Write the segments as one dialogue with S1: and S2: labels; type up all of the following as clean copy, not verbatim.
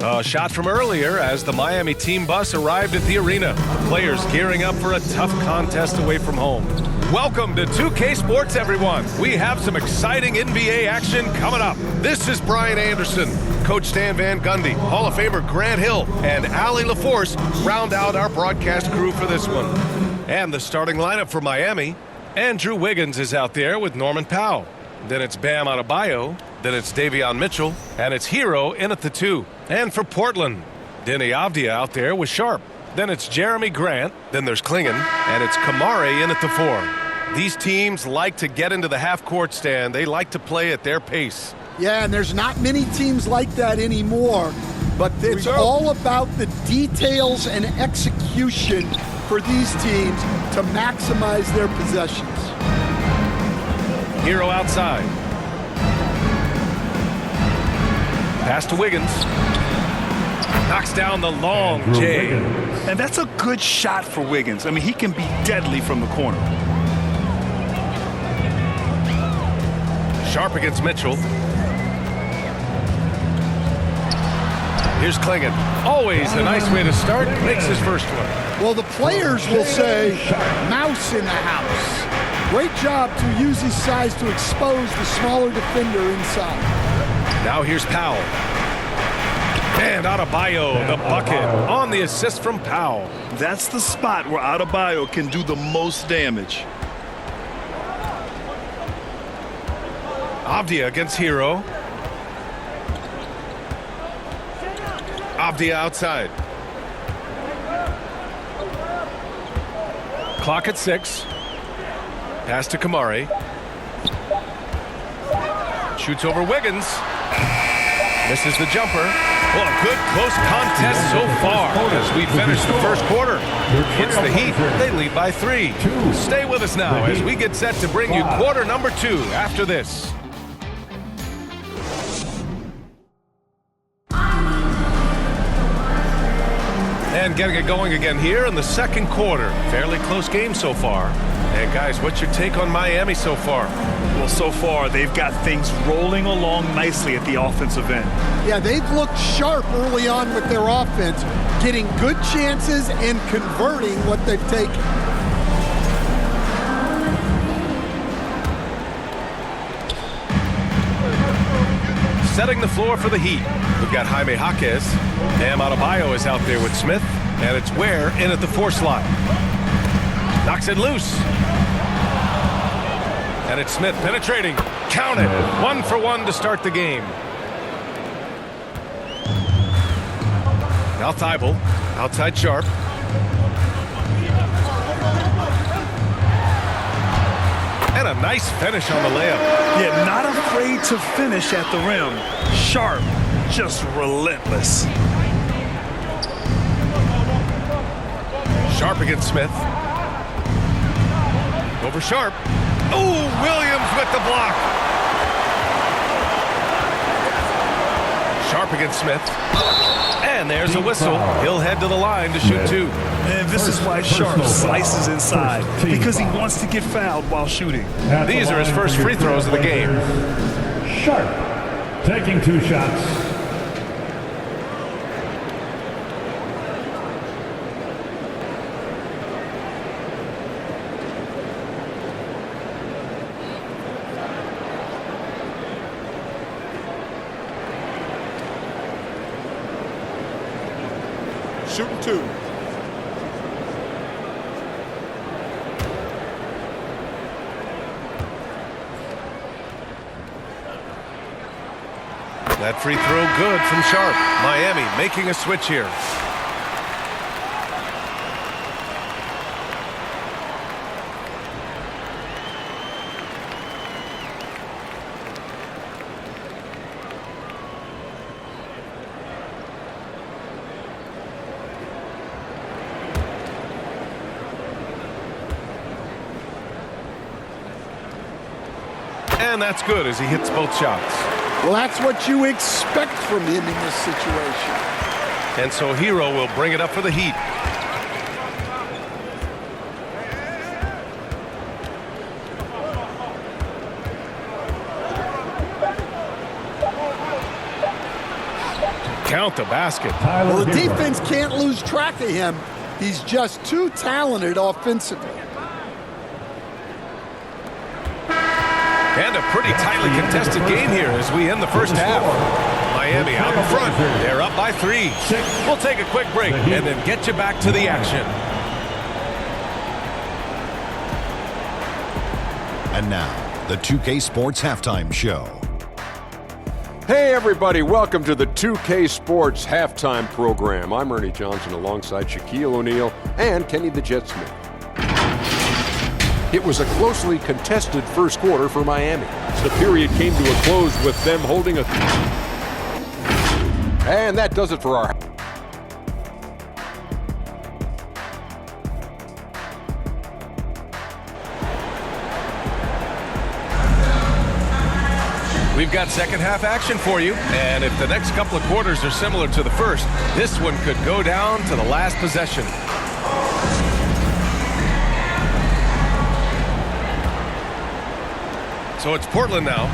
S1: A shot from earlier as the Miami team bus arrived at the arena. The players gearing up for a tough contest away from home. Welcome to 2K Sports, everyone. We have some exciting NBA action coming up. This is Brian Anderson. Coach Stan Van Gundy, Hall of Famer Grant Hill, and Allie LaForce round out our broadcast crew for this one. And the starting lineup for Miami. Andrew Wiggins is out there with Norman Powell. Then it's Bam Adebayo. Then it's Davion Mitchell. And it's Herro in at the 2. And for Portland, Deni Avdija out there with Sharp. Then it's Jeremy Grant. Then there's Klingon. And it's Kamari in at the 4. These teams like to get into the half-court stand. They like to play at their pace.
S2: Yeah, and there's not many teams like that anymore. But it's all about the details and execution for these teams to maximize their possessions.
S1: Herro outside. Pass to Wiggins. Knocks down the long J.
S3: And that's a good shot for Wiggins. I mean, he can be deadly from the corner.
S1: Sharp against Mitchell. Here's Klingon. Always a nice way to start. Makes his first one.
S2: Well, the players will say, mouse in the house. Great job to use his size to expose the smaller defender inside.
S1: Now here's Powell. And Adebayo, the bucket, on the assist from Powell.
S3: That's the spot where Adebayo can do the most damage.
S1: Avdija against Herro. Avdija outside. Clock at 6. Pass to Kamari. Shoots over Wiggins. Misses the jumper. Well, a good close contest so far as we finish the first quarter. It's the Heat. They lead by 3. Stay with us now as we get set to bring you quarter number 2 after this. And getting it going again here in the second quarter. Fairly close game so far. And guys, what's your take on Miami so far?
S3: Well, so far, they've got things rolling along nicely at the offensive end.
S2: Yeah, they've looked sharp early on with their offense, getting good chances and converting what they've taken.
S1: Setting the floor for the Heat. We've got Jaime Jaquez. Bam Adebayo is out there with Smith. And it's Ware in at the 4 slot. Knocks it loose. And it's Smith penetrating. Count it. 1 for 1 to start the game. Now Thibault. Outside Sharp. And a nice finish on the layup.
S3: Yeah, not afraid to finish at the rim. Sharp, just relentless.
S1: Sharp against Smith. Over Sharp. Oh, Williams with the block. Sharp against Smith. And there's a whistle. He'll head to the line to shoot 2.
S3: And this is why Sharp slices inside, because he wants to get fouled while shooting.
S1: These are his first free throws of the game.
S4: Sharp taking 2 shots.
S2: Shooting 2.
S1: That free throw good from Sharp. Miami making a switch here. And that's good as he hits both shots.
S2: Well, that's what you expect from him in this situation.
S1: And so Herro will bring it up for the Heat. count the basket.
S2: Well, the defense can't lose track of him. He's just too talented offensively.
S1: And a pretty tightly contested game here as we end the first half. Miami out in front. They're up by 3. We'll take a quick break and then get you back to the action.
S5: And now, the 2K Sports Halftime Show.
S6: Hey everybody, welcome to the 2K Sports Halftime Program. I'm Ernie Johnson alongside Shaquille O'Neal and Kenny the Jet Smith. It was a closely contested first quarter for Miami. The period came to a close with them holding a... And that does it for our...
S1: We've got second half action for you, and if the next couple of quarters are similar to the first, this one could go down to the last possession. So it's Portland now.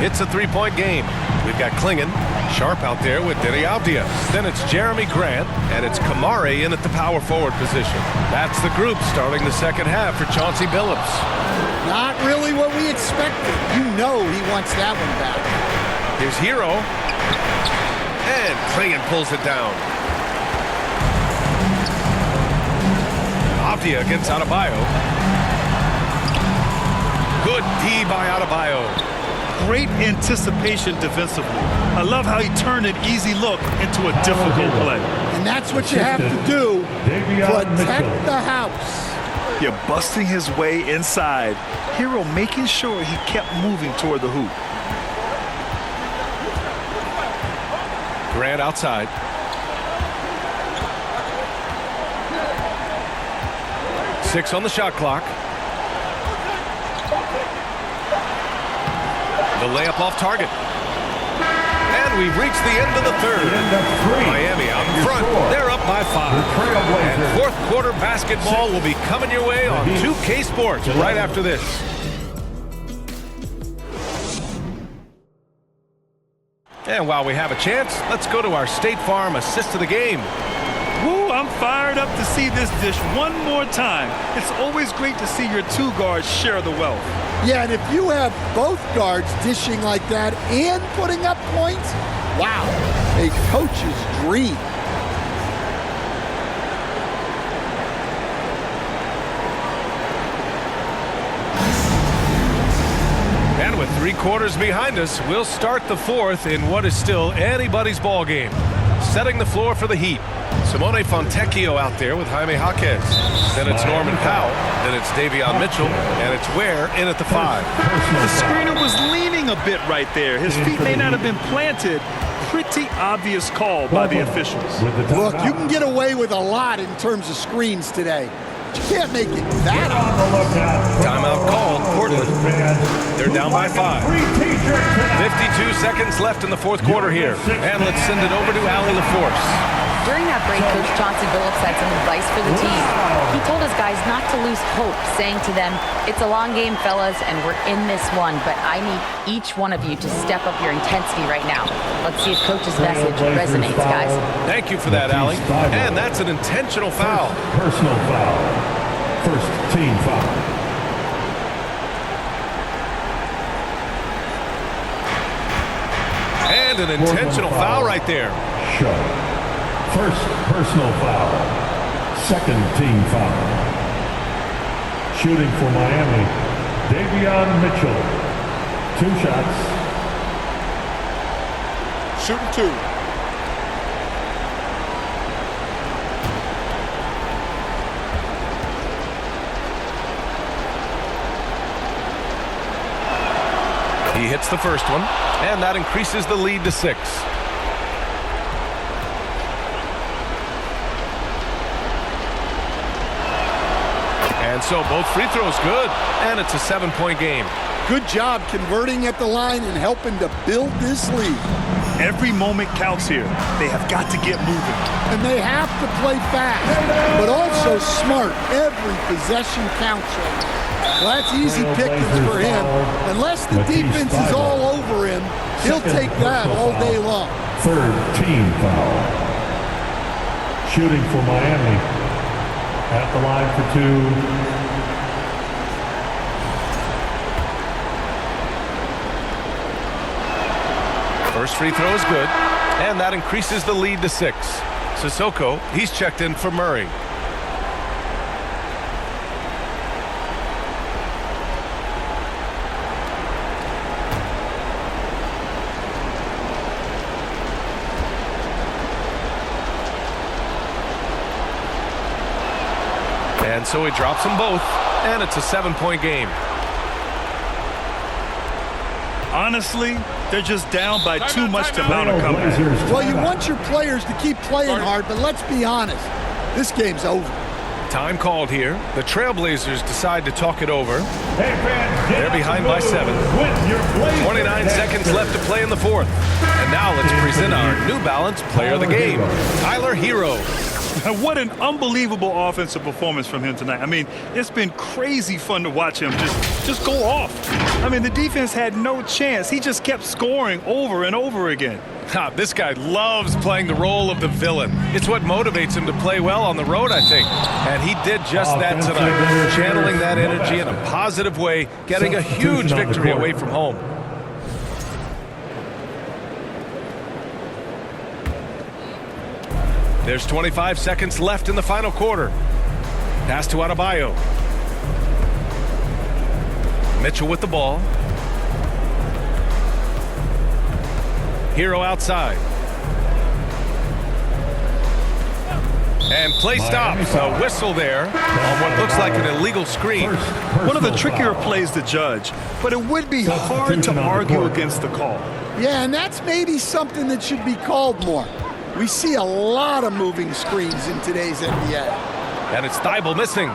S1: It's a three-point game. We've got Klingon, Sharp out there with Deni Avdija. Then it's Jeremy Grant, and it's Kamari in at the power forward position. That's the group starting the second half for Chauncey Billups.
S2: Not really what we expected. You know he wants that one back.
S1: Here's Herro. And Klingon pulls it down. Avdija against Adebayo. Good D by Adebayo.
S3: Great anticipation defensively. I love how he turned an easy look into a difficult play.
S2: And that's what you have to do. Protect the house.
S3: You're busting his way inside. Herro making sure he kept moving toward the hoop.
S1: Grant outside. Six on the shot clock. The layup off target. And we've reached the end of the third. Miami out in front. They're up by 5. And fourth quarter basketball will be coming your way on 2K Sports right after this. And while we have a chance, let's go to our State Farm assist of the game.
S3: Woo, I'm fired up to see this dish one more time. It's always great to see your two guards share the wealth.
S2: Yeah, and if you have both guards dishing like that and putting up points, wow, a coach's dream.
S1: And with 3 quarters behind us, we'll start the fourth in what is still anybody's ball game. Setting the floor for the Heat. Simone Fontecchio out there with Jaime Jaquez. Then it's Norman Powell. Then it's Davion Mitchell. And it's Ware in at the 5.
S3: The screener was leaning a bit right there. His feet may not have been planted. Pretty obvious call by the officials.
S2: Look, you can get away with a lot in terms of screens today. You can't make it that obvious.
S1: Timeout called, Portland. They're down by 5. 52 seconds left in the fourth quarter here. And let's send it over to Allie LaForce.
S7: During that break, Coach Chauncey Billups had some advice for the team. He told his guys not to lose hope, saying to them, "It's a long game, fellas, and we're in this one, but I need each one of you to step up your intensity right now." Let's see if Coach's message resonates, guys.
S1: Thank you for that, Allie. And that's an intentional foul.
S4: Personal foul. First team foul.
S1: And an intentional foul right there.
S4: Sharp. First personal foul. Second team foul. Shooting for Miami, Davion Mitchell. 2 shots.
S2: Shooting 2.
S1: He hits the first one, and that increases the lead to 6. And so both free throws good, and it's a 7-point game.
S2: Good job converting at the line and helping to build this lead.
S3: Every moment counts here. They have got to get moving.
S2: And they have to play fast, but also smart. Every possession counts right now. Well, that's easy pickings for him. Unless the defense is all over him, he'll take that all day long.
S4: Third team foul. Shooting for Miami. At the line for two.
S1: First free throw is good, and that increases the lead to 6. Sissoko, he's checked in for Murray. And so he drops them both, and it's a 7-point game.
S3: Honestly, they're just down by too much to mount a comeback.
S2: Well, you want your players to keep playing hard, but let's be honest. This game's over.
S1: Time called here. The Trailblazers decide to talk it over.
S4: Hey, fans,
S1: They're behind by 7. 29 seconds left to play in the 4th. And now let's present our New Balance Player of the Game, Tyler Herro.
S3: What an unbelievable offensive performance from him tonight. I mean, it's been crazy fun to watch him just go off. I mean, the defense had no chance. He just kept scoring over and over again.
S1: This guy loves playing the role of the villain. It's what motivates him to play well on the road, I think. And he did just that tonight, channeling that energy in a positive way, getting a huge victory away from home. There's 25 seconds left in the final quarter. Pass to Adebayo. Mitchell with the ball. Herro outside. And play stops. A whistle there on what looks like an illegal screen.
S3: One of the trickier plays to judge, but it would be hard to argue against the call.
S2: Yeah, and that's maybe something that should be called more. We see a lot of moving screens in today's NBA.
S1: And it's Thibault missing.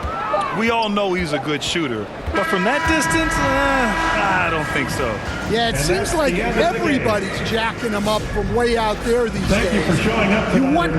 S3: We all know he's a good shooter, but from that distance, I don't think so.
S2: Yeah, it seems like everybody's jacking him up from way out there these days.
S4: Thank you for showing up.
S2: You want